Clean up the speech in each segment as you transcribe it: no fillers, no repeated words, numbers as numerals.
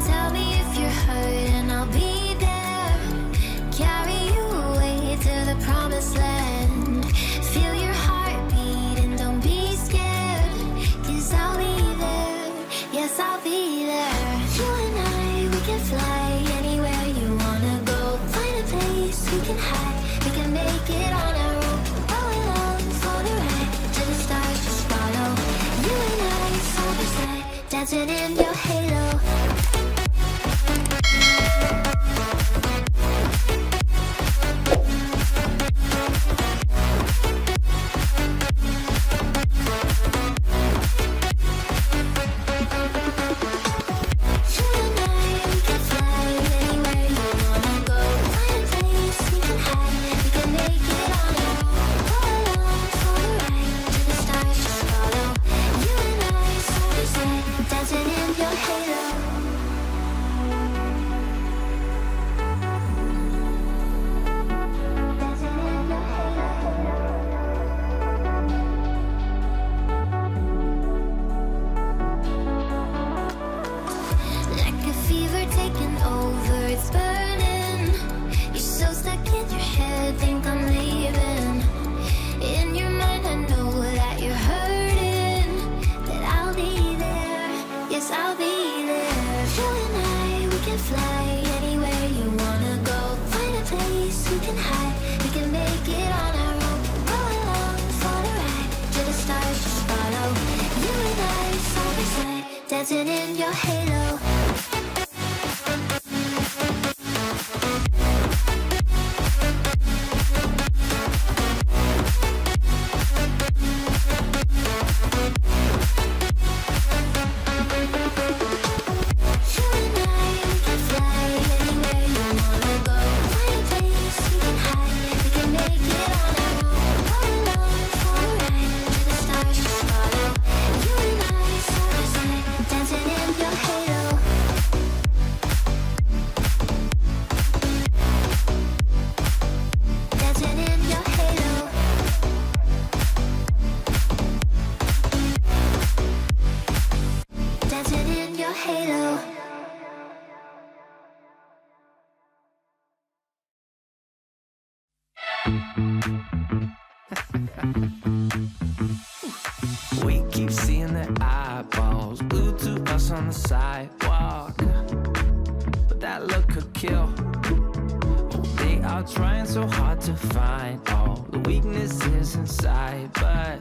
Tell me if you're hurt and I'll be there. Carry you away to the promised land. Feel your heartbeat and don't be scared. 'Cause I'll be there, yes I'll be there. You and I, we can fly anywhere you wanna go. Find a place we can hide, we can make it on our own. Roll along for the ride, to the stars just follow. You and I, side by side, dancing in your halo. Dancing in your halo. We keep seeing their eyeballs glued to us on the sidewalk, but that look could kill. Oh, they are trying so hard to find all the weaknesses inside, but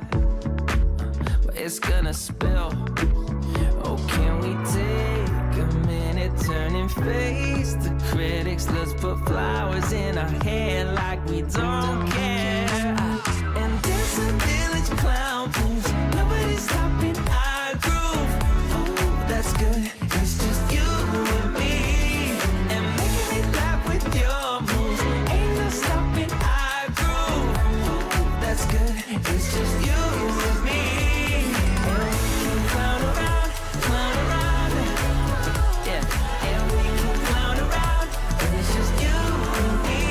it's gonna spill. Oh, can we take a minute, turn and face the critics? Let's put flowers in our hair like we don't care. And there's a village clown booth, nobody's stopping our groove. Oh, that's good, it's just you and me. And making me laugh with your moves, ain't no stopping our groove. Oh, that's good, it's just you and me. And we can clown around, yeah. And we can clown around, and it's just you and me.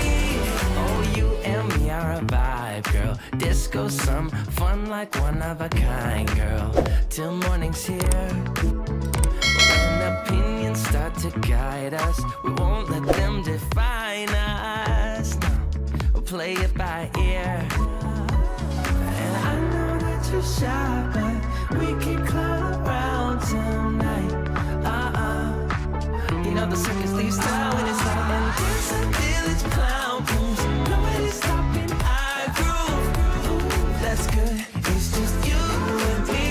Oh, you and me are a vibe, girl. Disco, some fun like one of a kind, girl. Till morning's here. When opinions start to guide us, we won't let them define us. No, we'll play it by ear. And I know that you're shy, but we can clown around tonight. You know the circus leaves town when it's out. And there's a village clown booth, nobody's stopping our groove. Ooh, that's good, it's just you and me.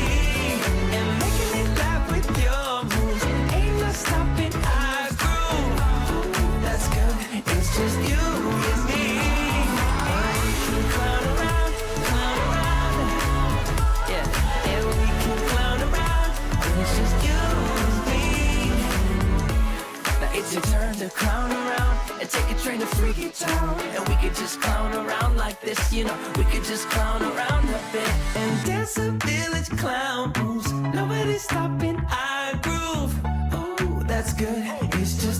And making me laugh with your moves, ain't no stopping our groove. Ooh, that's good, it's just you and me. And we can clown around, yeah. And we can clown around, and it's just you and me. Now it's your turn to clown around and take a train to Freaky Town. And we could just clown around like this, you know. We could just clown around a bit. And there's a village clown moves, nobody's stopping our groove. Oh, that's good, it's just